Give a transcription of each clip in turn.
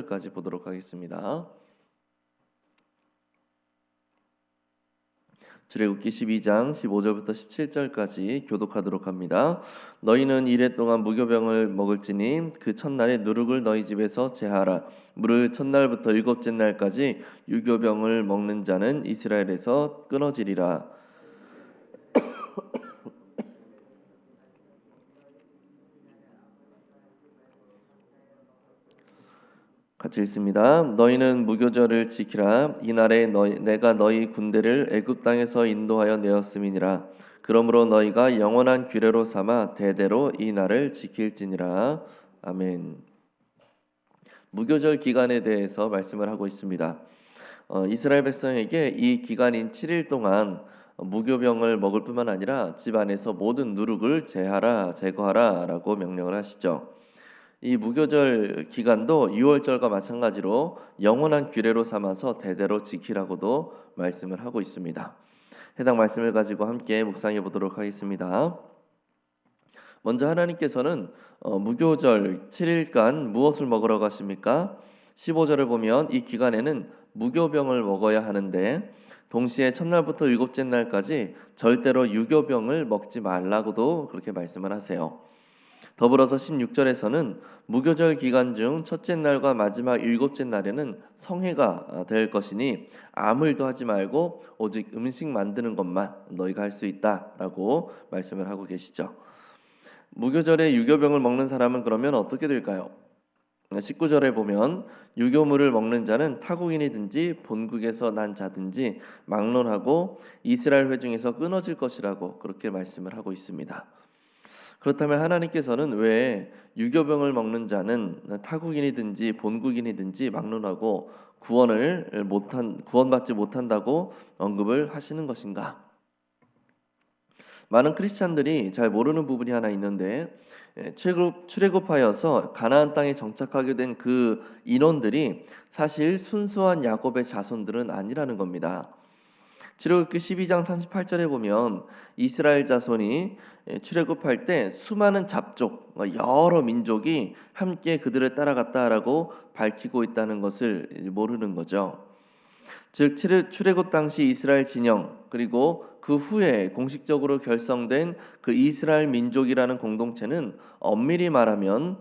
까지 보도록 하겠습니다. 출애굽기 12장 15절부터 17절까지 교독하도록 합니다. 너희는 이레 동안 무교병을 먹을지니 그 첫날에 누룩을 너희 집에서 제하라. 무릇 첫날부터 일곱째 날까지 유교병을 먹는 자는 이스라엘에서 끊어지리라. 같이 읽습니다. 너희는 무교절을 지키라. 이날에 내가 너희 군대를 애굽 땅에서 인도하여 내었음이니라. 그러므로 너희가 영원한 규례로 삼아 대대로 이 날을 지킬지니라. 아멘. 무교절 기간에 대해서 말씀을 하고 있습니다. 이스라엘 백성에게 이 기간인 7일 동안 무교병을 먹을 뿐만 아니라 집 안에서 모든 누룩을 제거하라라고 명령을 하시죠. 이 무교절 기간도 유월절과 마찬가지로 영원한 규례로 삼아서 대대로 지키라고도 말씀을 하고 있습니다. 해당 말씀을 가지고 함께 묵상해 보도록 하겠습니다. 먼저 하나님께서는 무교절 7일간 무엇을 먹으러 가십니까? 15절을 보면 이 기간에는 무교병을 먹어야 하는데 동시에 첫날부터 일곱째 날까지 절대로 유교병을 먹지 말라고도 그렇게 말씀을 하세요. 더불어서 16절에서는 무교절 기간 중 첫째 날과 마지막 일곱째 날에는 성회가 될 것이니 아무 일도 하지 말고 오직 음식 만드는 것만 너희가 할 수 있다라고 말씀을 하고 계시죠. 무교절에 유교병을 먹는 사람은 그러면 어떻게 될까요? 19절에 보면 유교물을 먹는 자는 타국인이든지 본국에서 난 자든지 막론하고 이스라엘 회중에서 끊어질 것이라고 그렇게 말씀을 하고 있습니다. 그렇다면 하나님께서는 왜 유교병을 먹는 자는 타국인이든지 본국인이든지 막론하고 구원받지 못한다고 언급을 하시는 것인가? 많은 크리스찬들이 잘 모르는 부분이 하나 있는데 출애굽하여서 가나안 땅에 정착하게 된 그 인원들이 사실 순수한 야곱의 자손들은 아니라는 겁니다. 출애굽기 12장 38절에 보면 이스라엘 자손이 출애굽할 때 수많은 잡족, 여러 민족이 함께 그들을 따라갔다라고 밝히고 있다는 것을 모르는 거죠. 즉 출애굽 당시 이스라엘 진영 그리고 그 후에 공식적으로 결성된 그 이스라엘 민족이라는 공동체는 엄밀히 말하면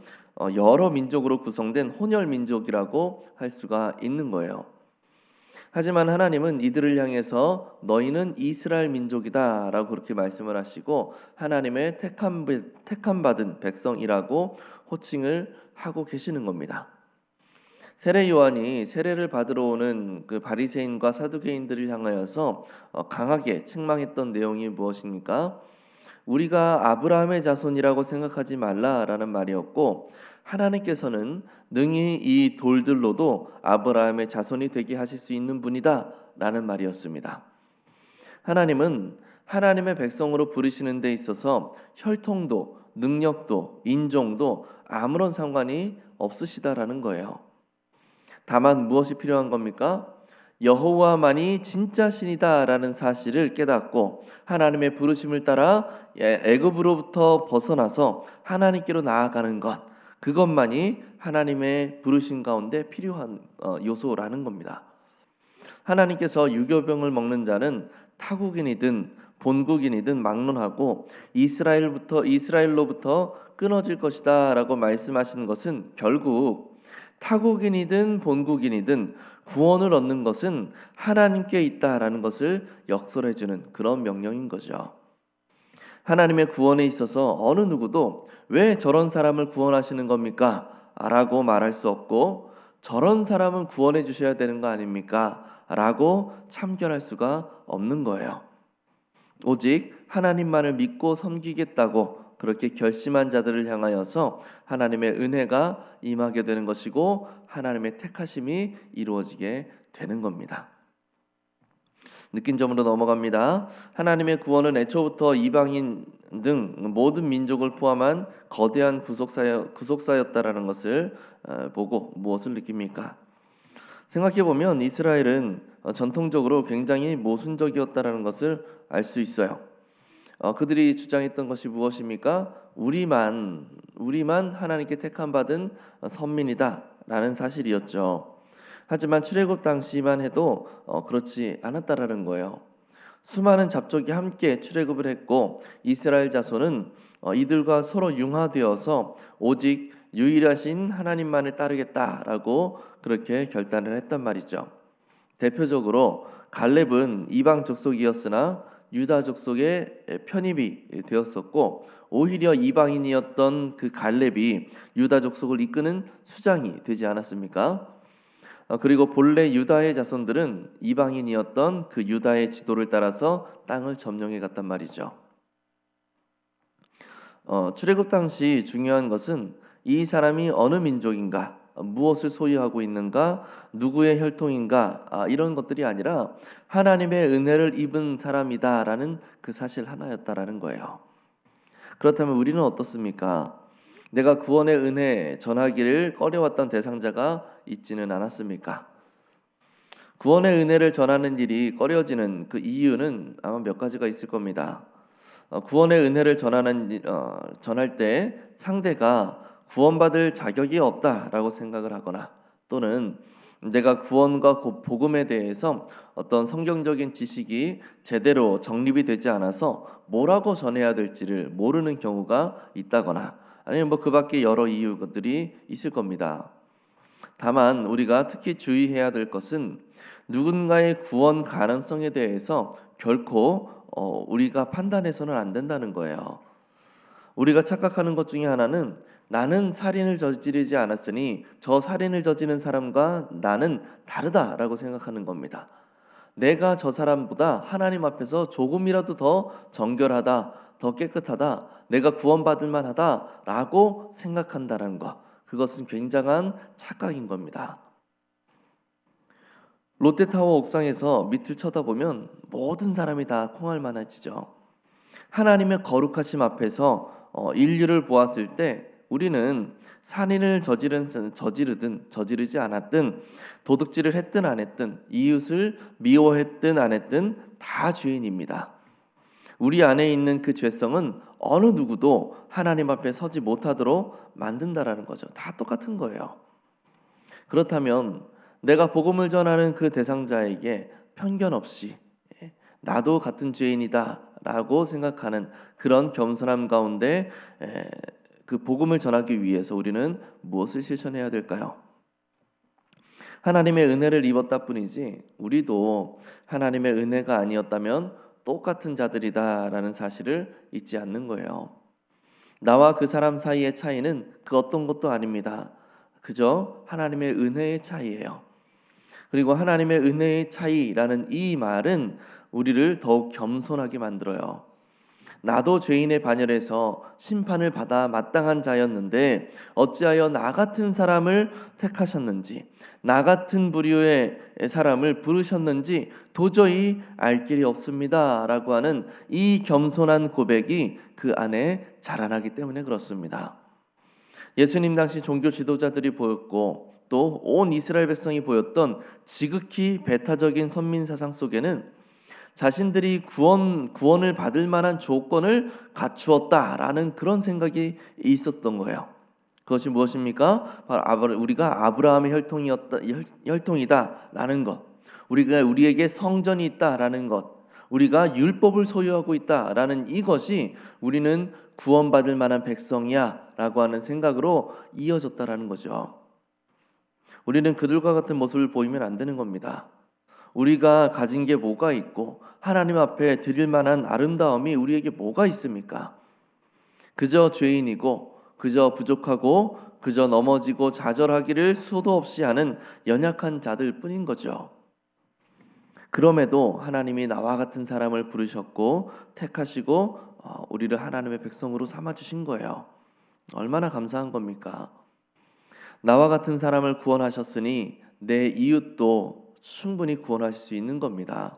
여러 민족으로 구성된 혼혈 민족이라고 할 수가 있는 거예요. 하지만 하나님은 이들을 향해서 너희는 이스라엘 민족이다라고 그렇게 말씀을 하시고 하나님의 택함 받은 백성이라고 호칭을 하고 계시는 겁니다. 세례 요한이 세례를 받으러 오는 그 바리새인과 사두개인들을 향하여서 강하게 책망했던 내용이 무엇입니까? 우리가 아브라함의 자손이라고 생각하지 말라라는 말이었고 하나님께서는 능히 이 돌들로도 아브라함의 자손이 되게 하실 수 있는 분이다라는 말이었습니다. 하나님은 하나님의 백성으로 부르시는 데 있어서 혈통도 능력도 인종도 아무런 상관이 없으시다라는 거예요. 다만 무엇이 필요한 겁니까? 여호와만이 진짜 신이다라는 사실을 깨닫고 하나님의 부르심을 따라 애굽으로부터 벗어나서 하나님께로 나아가는 것, 그것만이 하나님의 부르심 가운데 필요한 요소라는 겁니다. 하나님께서 유교병을 먹는 자는 타국인이든 본국인이든 막론하고 이스라엘로부터 끊어질 것이다라고 말씀하시는 것은 결국 타국인이든 본국인이든 구원을 얻는 것은 하나님께 있다라는 것을 역설해 주는 그런 명령인 거죠. 하나님의 구원에 있어서 어느 누구도 왜 저런 사람을 구원하시는 겁니까? 라고 말할 수 없고 저런 사람은 구원해 주셔야 되는 거 아닙니까? 라고 참견할 수가 없는 거예요. 오직 하나님만을 믿고 섬기겠다고 그렇게 결심한 자들을 향하여서 하나님의 은혜가 임하게 되는 것이고 하나님의 택하심이 이루어지게 되는 겁니다. 느낀 점으로 넘어갑니다. 하나님의 구원은 애초부터 이방인 등 모든 민족을 포함한 거대한 구속사였다라는 것을 보고 무엇을 느낍니까? 생각해보면 이스라엘은 전통적으로 굉장히 모순적이었다라는 것을 알 수 있어요. 그들이 주장했던 것이 무엇입니까? 우리만 하나님께 택함 받은 선민이다. 라는 사실이었죠. 하지만 출애굽 당시만 해도 그렇지 않았다라는 거예요. 수많은 잡족이 함께 출애굽을 했고 이스라엘 자손은 이들과 서로 융화되어서 오직 유일하신 하나님만을 따르겠다라고 그렇게 결단을 했단 말이죠. 대표적으로 갈렙은 이방 족속이었으나 유다 족속에 편입이 되었었고 오히려 이방인이었던 그 갈렙이 유다 족속을 이끄는 수장이 되지 않았습니까? 그리고 본래 유다의 자손들은 이방인이었던 그 유다의 지도를 따라서 땅을 점령해 갔단 말이죠. 출애굽 당시 중요한 것은 이 사람이 어느 민족인가, 무엇을 소유하고 있는가, 누구의 혈통인가, 이런 것들이 아니라 하나님의 은혜를 입은 사람이다라는 그 사실 하나였다라는 거예요. 그렇다면 우리는 어떻습니까? 내가 구원의 은혜 전하기를 꺼려왔던 대상자가 있지는 않았습니까? 구원의 은혜를 전하는 일이 꺼려지는 그 이유는 아마 몇 가지가 있을 겁니다. 구원의 은혜를 전할 때 상대가 구원받을 자격이 없다라고 생각을 하거나 또는 내가 구원과 복음에 대해서 어떤 성경적인 지식이 제대로 정립이 되지 않아서 뭐라고 전해야 될지를 모르는 경우가 있다거나 아니면 뭐 그 밖에 여러 이유들이 있을 겁니다. 다만 우리가 특히 주의해야 될 것은 누군가의 구원 가능성에 대해서 결코 우리가 판단해서는 안 된다는 거예요. 우리가 착각하는 것 중에 하나는 나는 살인을 저지르지 않았으니 저 살인을 저지른 사람과 나는 다르다라고 생각하는 겁니다. 내가 저 사람보다 하나님 앞에서 조금이라도 더 정결하다, 더 깨끗하다, 내가 구원받을 만하다라고 생각한다는 것. 그것은 굉장한 착각인 겁니다. 롯데타워 옥상에서 밑을 쳐다보면 모든 사람이 다 콩알 만해지죠. 하나님의 거룩하심 앞에서 인류를 보았을 때 우리는 살인을 저지르든 저지르지 않았든 도둑질을 했든 안 했든 이웃을 미워했든 안 했든 다 죄인입니다. 우리 안에 있는 그 죄성은 어느 누구도 하나님 앞에 서지 못하도록 만든다라는 거죠. 다 똑같은 거예요. 그렇다면 내가 복음을 전하는 그 대상자에게 편견 없이 나도 같은 죄인이다라고 생각하는 그런 겸손함 가운데 그 복음을 전하기 위해서 우리는 무엇을 실천해야 될까요? 하나님의 은혜를 입었다 뿐이지 우리도 하나님의 은혜가 아니었다면 똑같은 자들이다라는 사실을 잊지 않는 거예요. 나와 그 사람 사이의 차이는 그 어떤 것도 아닙니다. 그저 하나님의 은혜의 차이예요. 그리고 하나님의 은혜의 차이라는 이 말은 우리를 더욱 겸손하게 만들어요. 나도 죄인의 반열에서 심판을 받아 마땅한 자였는데 어찌하여 나 같은 사람을 택하셨는지 나 같은 부류의 사람을 부르셨는지 도저히 알 길이 없습니다 라고 하는 이 겸손한 고백이 그 안에 자라나기 때문에 그렇습니다. 예수님 당시 종교 지도자들이 보였고 또 온 이스라엘 백성이 보였던 지극히 배타적인 선민 사상 속에는 자신들이 구원을 받을 만한 조건을 갖추었다라는 그런 생각이 있었던 거예요. 그것이 무엇입니까? 바로 우리가 아브라함의 혈통이다라는 것, 우리에게 성전이 있다라는 것, 우리가 율법을 소유하고 있다라는 이것이 우리는 구원받을 만한 백성이야라고 하는 생각으로 이어졌다라는 거죠. 우리는 그들과 같은 모습을 보이면 안 되는 겁니다. 우리가 가진 게 뭐가 있고 하나님 앞에 드릴 만한 아름다움이 우리에게 뭐가 있습니까? 그저 죄인이고 그저 부족하고 그저 넘어지고 좌절하기를 수도 없이 하는 연약한 자들 뿐인 거죠. 그럼에도 하나님이 나와 같은 사람을 부르셨고 택하시고 우리를 하나님의 백성으로 삼아 주신 거예요. 얼마나 감사한 겁니까? 나와 같은 사람을 구원하셨으니 내 이웃도 충분히 구원하실 수 있는 겁니다.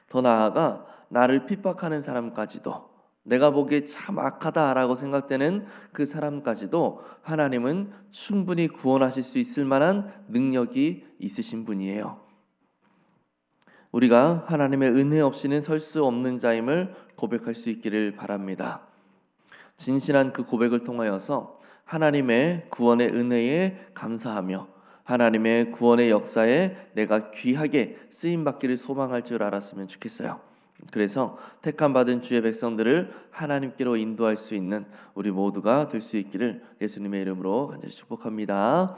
더 나아가 나를 핍박하는 사람까지도 내가 보기에 참 악하다라고 생각되는 그 사람까지도 하나님은 충분히 구원하실 수 있을 만한 능력이 있으신 분이에요. 우리가 하나님의 은혜 없이는 설 수 없는 자임을 고백할 수 있기를 바랍니다. 진실한 그 고백을 통하여서 하나님의 구원의 은혜에 감사하며 하나님의 구원의 역사에 내가 귀하게 쓰임 받기를 소망할 줄 알았으면 좋겠어요. 그래서 택함 받은 주의 백성들을 하나님께로 인도할 수 있는 우리 모두가 될 수 있기를 예수님의 이름으로 간절히 축복합니다.